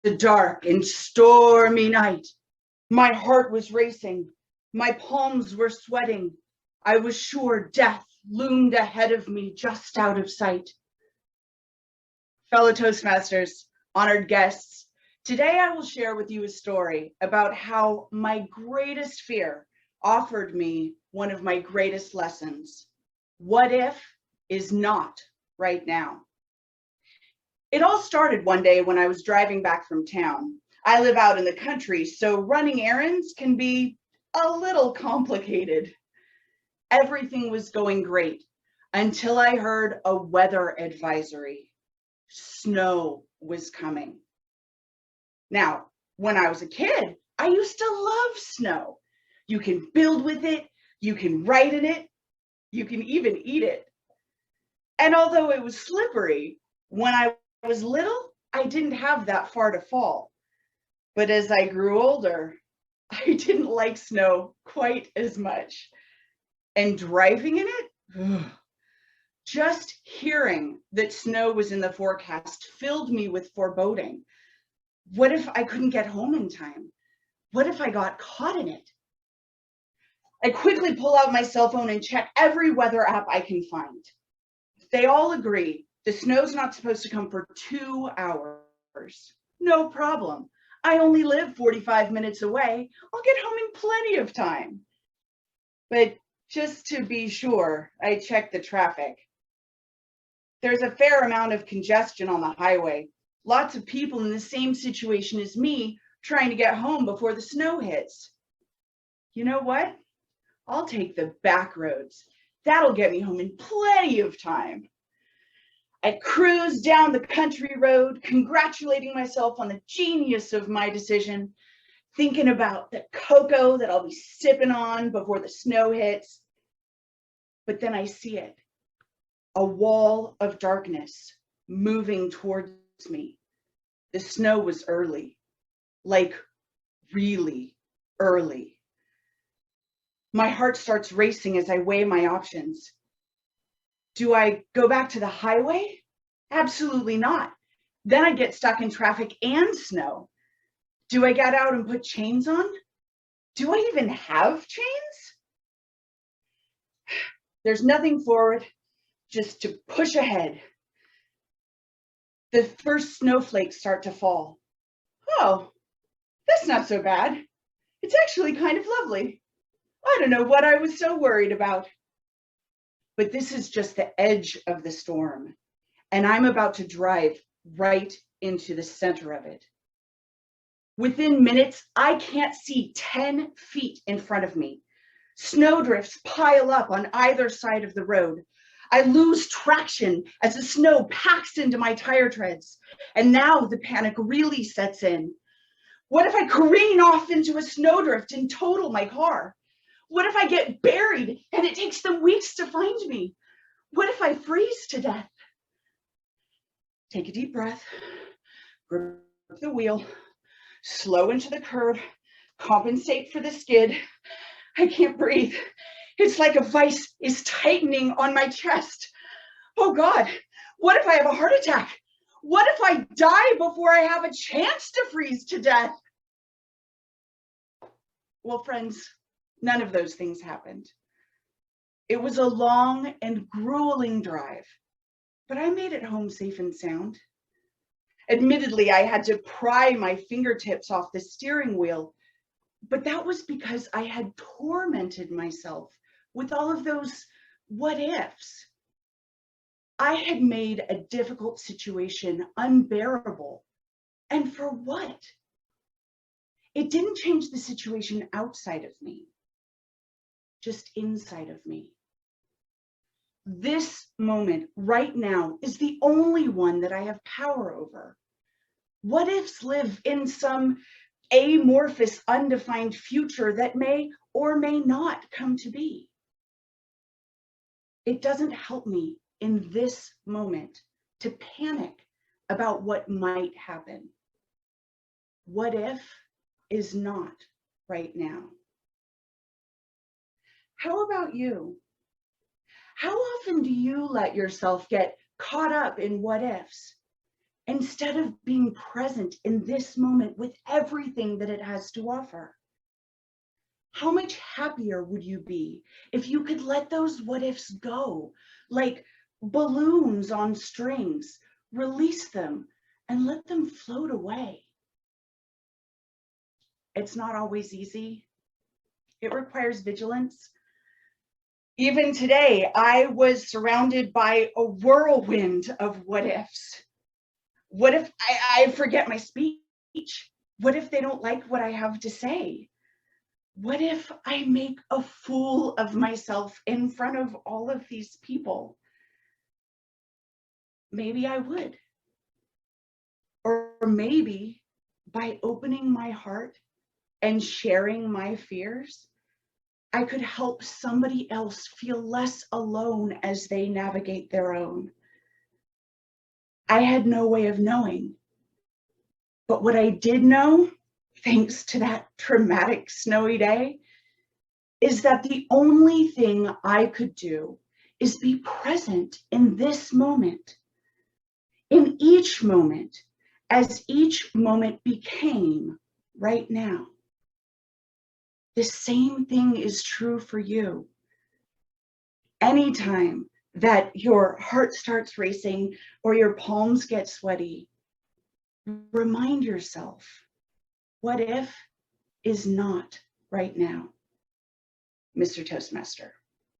The dark and stormy night. My heart was racing. My palms were sweating. I was sure death loomed ahead of me, just out of sight. Fellow Toastmasters, honored guests, today I will share with you a story about how my greatest fear offered me one of my greatest lessons. What if is not right now. It all started one day when I was driving back from town. I live out in the country, so running errands can be a little complicated. Everything was going great until I heard a weather advisory. Snow was coming. Now, when I was a kid, I used to love snow. You can build with it, you can ride in it, you can even eat it. And although it was slippery, when I was little, I didn't have that far to fall. But as I grew older, I didn't like snow quite as much. And driving in it, just hearing that snow was in the forecast filled me with foreboding. What if I couldn't get home in time? What if I got caught in it? I quickly pull out my cell phone and check every weather app I can find. They all agree the snow's not supposed to come for 2 hours. No problem. I only live 45 minutes away. I'll get home in plenty of time. But just to be sure, I checked the traffic. There's a fair amount of congestion on the highway. Lots of people in the same situation as me trying to get home before the snow hits. You know what? I'll take the back roads. That'll get me home in plenty of time. I cruised down the country road, congratulating myself on the genius of my decision, thinking about the cocoa that I'll be sipping on before the snow hits. But then I see it, a wall of darkness moving towards me. The snow was early, like really early. My heart starts racing as I weigh my options. Do I go back to the highway? Absolutely not. Then I get stuck in traffic and snow. Do I get out and put chains on? Do I even have chains? There's nothing for it, just to push ahead. The first snowflakes start to fall. Oh, that's not so bad. It's actually kind of lovely. I don't know what I was so worried about. But this is just the edge of the storm, and I'm about to drive right into the center of it. Within minutes, I can't see 10 feet in front of me. Snowdrifts pile up on either side of the road. I lose traction as the snow packs into my tire treads, and now the panic really sets in. What if I careen off into a snowdrift and total my car? What if I get buried and it takes them weeks to find me? What if I freeze to death? Take a deep breath, grip the wheel, slow into the curve, compensate for the skid. I can't breathe. It's like a vice is tightening on my chest. Oh God, what if I have a heart attack? What if I die before I have a chance to freeze to death? Well, friends, none of those things happened. It was a long and grueling drive, but I made it home safe and sound. Admittedly, I had to pry my fingertips off the steering wheel, but that was because I had tormented myself with all of those what ifs. I had made a difficult situation unbearable. And for what? It didn't change the situation outside of me, just inside of me. This moment right now is the only one that I have power over. What ifs live in some amorphous, undefined future that may or may not come to be. It doesn't help me in this moment to panic about what might happen. What if is not right now. How about you? How often do you let yourself get caught up in what ifs instead of being present in this moment with everything that it has to offer? How much happier would you be if you could let those what ifs go, like balloons on strings, release them and let them float away? It's not always easy. It requires vigilance. Even today, I was surrounded by a whirlwind of what ifs. What if I forget my speech? What if they don't like what I have to say? What if I make a fool of myself in front of all of these people? Maybe I would. Or maybe by opening my heart and sharing my fears, I could help somebody else feel less alone as they navigate their own. I had no way of knowing. But what I did know, thanks to that traumatic snowy day, is that the only thing I could do is be present in this moment, in each moment, as each moment became right now. The same thing is true for you. Anytime that your heart starts racing or your palms get sweaty, remind yourself, what if is not right now, Mr. Toastmaster.